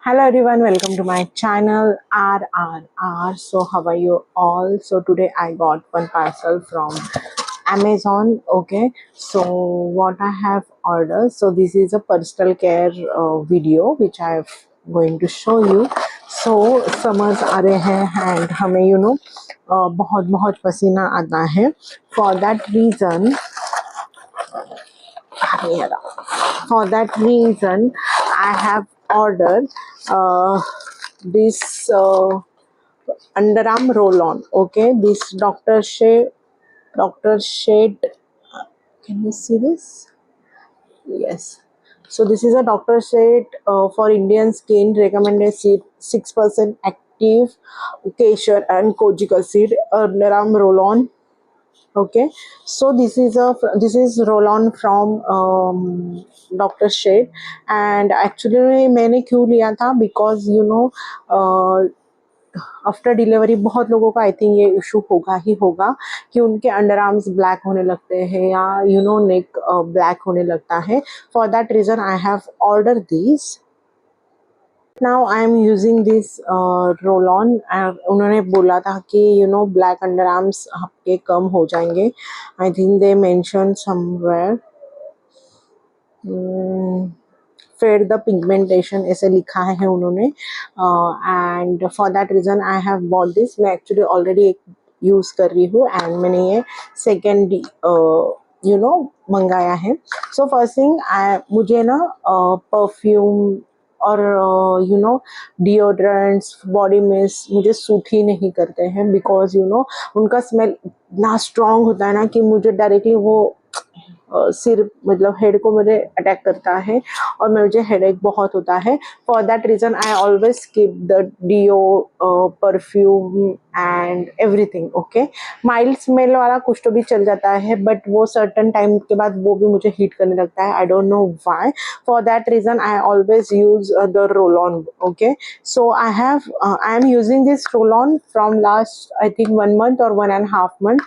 Hello everyone, welcome to my channel RRR. So how are you all? So today I got one parcel from Amazon. Okay, so what I have ordered, so this is a personal care video which I am going to show you. So summers आ रहे हैं and हमें बहुत बहुत पसीना आता है. For that reason I have ordered this underarm roll-on. Okay, this Dr. Shade. Can you see this? Yes. So this is a Dr. Shade for Indian skin, recommended seed 6% active cassia and kojic acid underarm roll-on. Okay, so this is roll on from Dr. Shade. And actually मैंने क्यों लिया था, because after delivery बहुत लोगों का I think ये issue होगा कि उनके अंडर आर्म्स ब्लैक होने लगते हैं या नेक ब्लैक होने लगता है. For that reason I have order this. Now I am using this roll on. उन्होंने बोला था कि ब्लैक अंडर आर्म्स आपके कम हो जाएंगे. I think they mention somewhere fade the pigmentation ऐसे लिखा है उन्होंने. And for that reason I have bought this. मैं एक्चुअली ऑलरेडी एक यूज़ कर रही हूँ एंड मैंने ये सेकेंड मंगाया है. सो फर्स्ट थिंग मुझे ना परफ्यूम और डिओड्रेंट्स, बॉडी मिस्ट मुझे सूट ही नहीं करते हैं, बिकॉज उनका स्मेल इतना स्ट्रॉन्ग होता है ना कि मुझे डायरेक्टली वो सिर मतलब हेड को मेरे अटैक करता है और मुझे हेडेक बहुत होता है. For that reason I always keep the deo, perfume and everything. Okay, mild smell वाला कुछ तो भी चल जाता है, बट वो सर्टन टाइम के बाद वो भी मुझे हीट करने लगता है. I don't know why. For that reason I always use the roll on. Okay, so I am using this roll on from last I think 1 month और 1.5 month.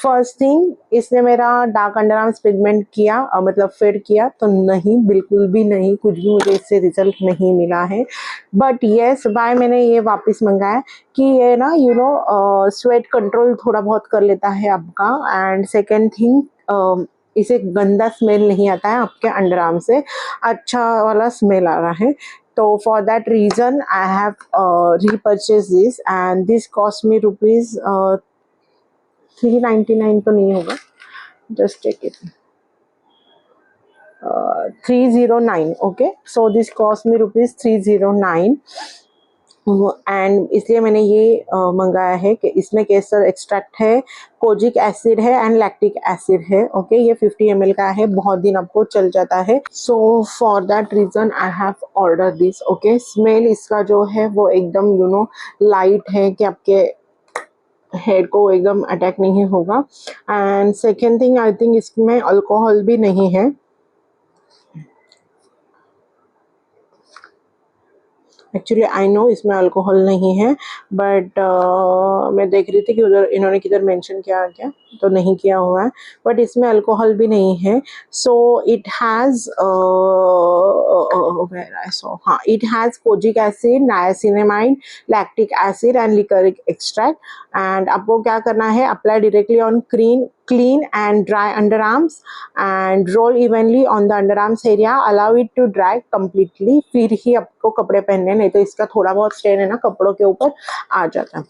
फर्स्ट थिंग, इसने मेरा डार्क अंडर आर्म्स पिगमेंट किया, मतलब fade किया तो नहीं, बिल्कुल भी नहीं, कुछ भी मुझे इससे रिजल्ट नहीं मिला है. बट येस, बाय मैंने ये वापस मंगाया कि ये ना स्वेट कंट्रोल थोड़ा बहुत कर लेता है आपका. एंड सेकेंड थिंग, इसे गंदा स्मेल नहीं आता है आपके अंडर आर्म से, अच्छा वाला स्मेल आ रहा है. तो for that reason I have repurchase this and this cost me rupees 399 तो नहीं होगा, just check it. 309. Okay, so this cost me rupees 309. And इसलिए मैंने ये मंगाया है कि इसमें केसर एक्सट्रैक्ट है, कोजिक एसिड है एंड लैक्टिक एसिड है. ओके, ये 50 ml का है, बहुत दिन आपको चल जाता है. So for that reason I have order this. Okay, smell इसका जो है वो एकदम लाइट है कि आपके हेड को एकदम अटैक नहीं होगा. And second thing, I think इसमें अल्कोहल भी नहीं है. एक्चुअली आई नो इसमें अल्कोहल नहीं है, बट मैं देख रही थी कि उधर इन्होंने किधर मेंशन किया क्या, तो नहीं किया हुआ है. बट इसमें अल्कोहल भी नहीं है. सो इट हैज़ हाँ, it has kojic acid, niacinamide, lactic acid and liquorice extract. And आपको क्या करना है, apply directly on clean and dry underarms and roll evenly on the underarms area. Allow it to dry completely. फिर ही आपको कपड़े पहनने, नहीं तो इसका थोड़ा बहुत स्टेन है ना कपड़ों के ऊपर आ जाता है.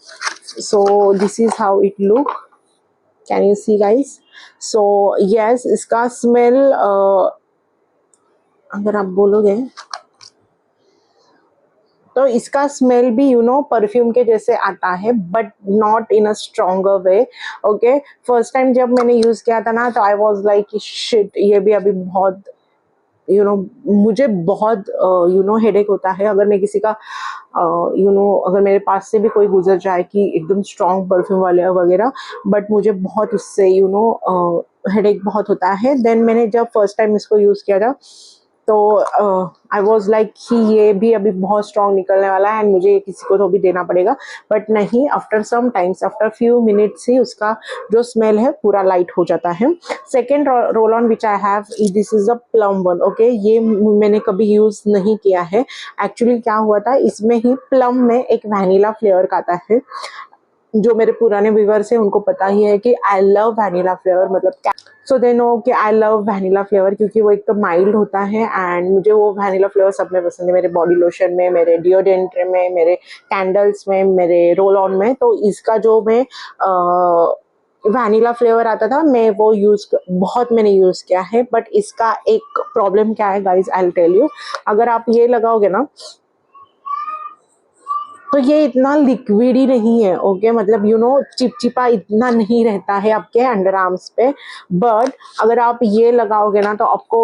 So this is how it look. Can you see guys? So yes, इसका स्मेल अगर आप बोलोगे तो इसका स्मेल भी परफ्यूम के जैसे आता है, but not in a stronger way. Okay, first time जब मैंने यूज़ किया था ना, तो आई वाज लाइक शिट, ये भी अभी बहुत मुझे बहुत हेडेक होता है अगर मैं किसी का अगर मेरे पास से भी कोई गुजर जाए कि एकदम स्ट्रॉन्ग परफ्यूम वाले वगैरह, बट मुझे बहुत उससे हेडेक बहुत होता है. देन मैंने जब फर्स्ट टाइम इसको यूज़ किया था, तो आई वॉज लाइक कि ये भी अभी बहुत स्ट्रॉन्ग निकलने वाला है एंड मुझे किसी को तो भी देना पड़ेगा, बट नहीं, after some times, after few minutes ही उसका जो स्मेल है पूरा लाइट हो जाता है। Second roll on which I have, this is a plum one. Okay, ये मैंने कभी यूज नहीं किया है। एक्चुअली क्या हुआ था, इसमें ही प्लम में एक वैनिला फ्लेवर का आता है। जो मेरे पुराने व्यूअर्स हैं उनको पता ही है कि आई लव वैनिला फ्लेवर, मतलब सो दे नो कि आई लव वैनिला फ्लेवर, क्योंकि वो एक तो माइल्ड होता है एंड मुझे वो वैनिला फ्लेवर सब में पसंद है। मेरे बॉडी लोशन में, मेरे डिओडेंट में, मेरे कैंडल्स में, मेरे रोल ऑन में। तो इसका जो मैं वैनिला फ्लेवर आता था, मैं वो बहुत मैंने यूज़ किया है। बट इसका एक प्रॉब्लम क्या है guys, I will tell you. अगर आप ये लगाओगे ना तो ये इतना लिक्विड ही नहीं है। ओके, मतलब यू नो चिपचिपा इतना नहीं रहता है आपके अंडर आर्म्स पे। बट अगर आप ये लगाओगे ना तो आपको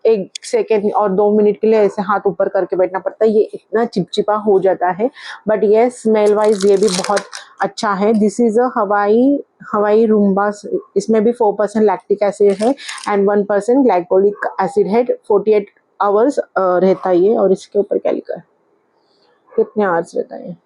1 सेकेंड और 2 मिनट के लिए ऐसे हाथ ऊपर करके बैठना पड़ता है, ये इतना चिपचिपा हो जाता है। बट ये स्मेल वाइज ये भी बहुत अच्छा है। दिस इज अ हवाई रूम्बा। इसमें भी 4% लैक्टिक एसिड है एंड 1% ग्लाइकोलिक एसिड है। 48 आवर्स रहता है ये। और इसके ऊपर क्या लिखा है, कितने आवर्स रहता है,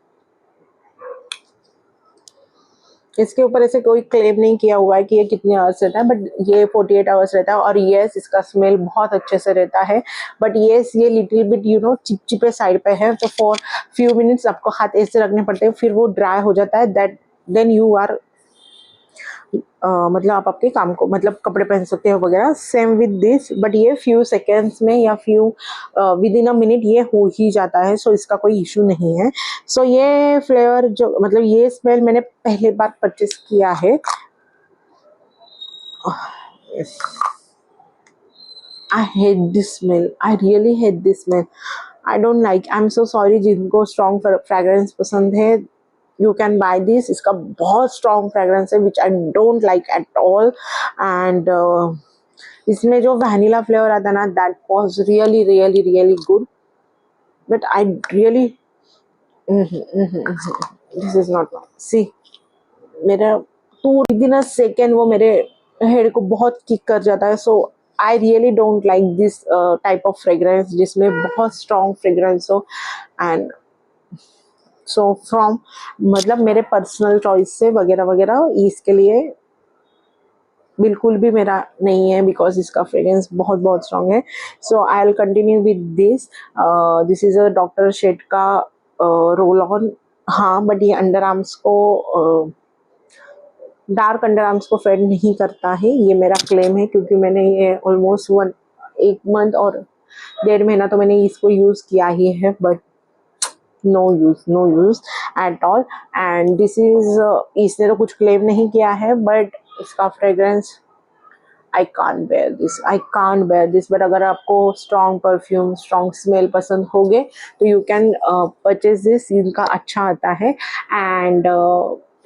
इसके ऊपर ऐसे कोई क्लेम नहीं किया हुआ है कि ये कितने आवर्स रहता है, बट ये 48 आवर्स रहता है। और यस, इसका स्मेल बहुत अच्छे से रहता है। बट यस, ये लिटिल बिट यू नो चिपचिपे साइड पे है, तो फॉर फ्यू मिनट्स आपको हाथ ऐसे रखने पड़ते हैं, फिर वो ड्राई हो जाता है। दैट देन यू आर मतलब आप आपके काम को, मतलब कपड़े पहन सकते हो वगैरह। सेम विद दिस, बट ये फ्यू सेकेंड्स में या few with in a minute ये हो ही जाता है। सो इसका कोई इशू नहीं है। सो ये फ्लेवर जो, मतलब ये स्मेल मैंने पहले बार परचेस किया है। I hate this smell. I really hate this smell. I don't like. I'm so sorry जिनको strong fragrance पसंद है, you can buy this. इसका बहुत strong fragrance है which I don't like at all. And इसमें जो vanilla flavor आता ना, that was really really really good. But I really this is not. See, मेरा पूरी दिन सेकेंड वो मेरे हेड को बहुत किक कर जाता है। So I really don't like this type of fragrance जिसमें बहुत स्ट्रॉन्ग फ्रेग्रेंस हो। एंड सो फ्रॉम, मतलब मेरे पर्सनल चॉइस से वगैरह वगैरह इसके लिए बिल्कुल भी मेरा नहीं है, बिकॉज इसका फ्रेग्रेंस बहुत बहुत स्ट्रॉन्ग है। So I will continue with this. This is a doctor Sheth's का रोल ऑन। हाँ, बट ये अंडर आर्म्स को डार्क अंडर आर्म्स को फेड नहीं करता है, ये मेरा क्लेम है। क्योंकि मैंने ये ऑलमोस्ट 1 मंथ और 1.5 महीना तो मैंने इसको यूज़ किया ही है, but no use at all. And this is, इसने तो कुछ क्लेम नहीं किया है, बट इसका fragrance I can't bear this. But अगर आपको स्ट्रॉन्ग परफ्यूम, स्ट्रॉन्ग स्मेल पसंद होगे तो यू कैन परचेज दिस। इनका अच्छा आता है। एंड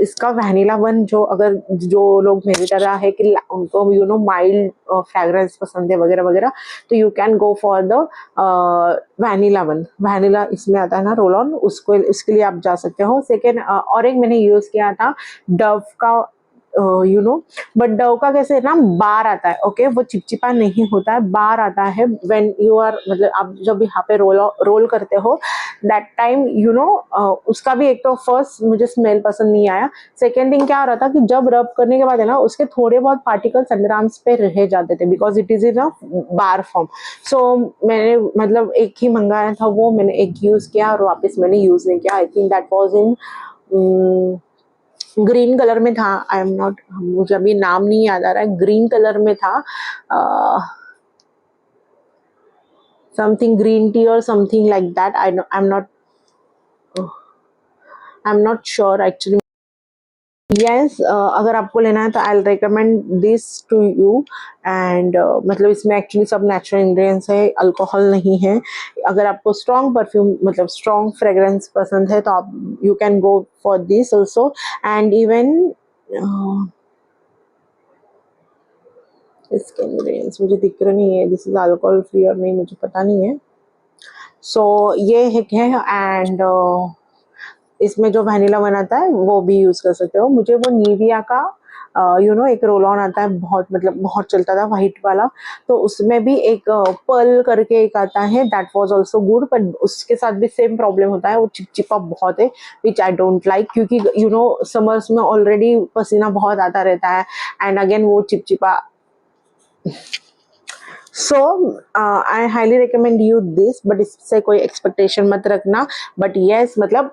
इसका वैनिला वन, जो लोग मेरी तरह है कि उनको यू नो माइल्ड फ्रेग्रेंस पसंद है वगैरह वगैरह, तो you can go for the vanilla one. Vanilla इसमें आता है ना रोल ऑन, उसके लिए आप जा सकते हो। सेकेंड, और एक मैंने यूज़ किया था डव का, यू नो, बट डव का कैसे ना बार आता है। ओके, वो चिपचिपा नहीं होता है, बार आता है व्हेन यू आर, मतलब आप जब यहाँ पे रोल करते हो दैट टाइम यू नो। उसका भी एक तो फर्स्ट मुझे स्मेल पसंद नहीं आया। सेकेंड थिंग क्या हो रहा था कि जब रब करने के बाद है ना, उसके थोड़े बहुत पार्टिकल्स अंडर आर्म्स पे रह जाते थे, because it is in a bar form. So मैंने मतलब एक ही मंगाया था, वो मैंने एक यूज किया और वापस मैंने यूज नहीं किया। I think that was in green colour में था। आई एम नॉट, मुझे अभी नाम नहीं याद आ रहा है, ग्रीन कलर में था, समथिंग ग्रीन टी और something like that. I am not sure actually. Yes, अगर आपको लेना है तो I will recommend this to you. And मतलब इसमें एक्चुअली सब नेचुरल इंग्रेडिएंट्स है, अल्कोहल नहीं है। अगर आपको स्ट्रॉन्ग परफ्यूम, मतलब स्ट्रॉन्ग फ्रेग्रेंस पसंद है तो आप you can go for this also. And even इसके इंग्रेडिएंट्स मुझे दिख रहे नहीं है, दिस इज अल्कोहल फ्री और नहीं, मुझे पता नहीं है। सो ये है। एंड इसमें जो वैनिला बनाता है वो भी यूज़ कर सकते हो। मुझे वो निविया का एक रोल ऑन आता है, बहुत मतलब बहुत चलता था वाइट वाला, तो उसमें भी एक पर्ल करके एक आता है, that was also good, but उसके साथ भी सेम प्रॉब्लम होता है, वो चिपचिपा बहुत है, विच आई डोंट लाइक, क्योंकि समर्स में ऑलरेडी पसीना बहुत आता रहता है, एंड अगेन वो चिपचिपा। So I highly recommend you this, but इससे कोई एक्सपेक्टेशन मत रखना, बट येस मतलब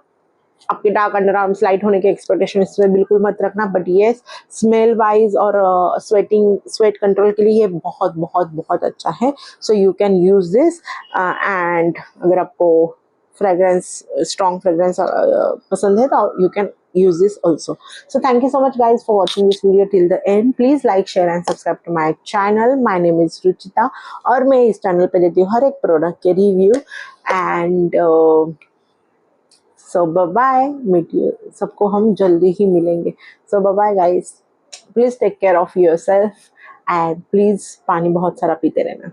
आपके डार्क अंडर आर्म्स लाइट होने के एक्सपेक्टेशन इसमें बिल्कुल मत रखना, बट येस स्मेल वाइज और स्वेट कंट्रोल के लिए ये बहुत बहुत बहुत अच्छा है, so you can use this. And अगर आपको फ्रेग्रेंस, स्ट्रॉन्ग फ्रेग्रेंस पसंद है तो you can use this also. So thank you so much guys for watching this video till the end. Please like, share and subscribe to my channel. My name is Ruchita और मैं इस channel पे देती हूँ हर एक product के review, and so bye bye, meet you, सबको हम जल्दी ही मिलेंगे। So bye bye guys, please take care of yourself, and please पानी बहुत सारा पीते रहना।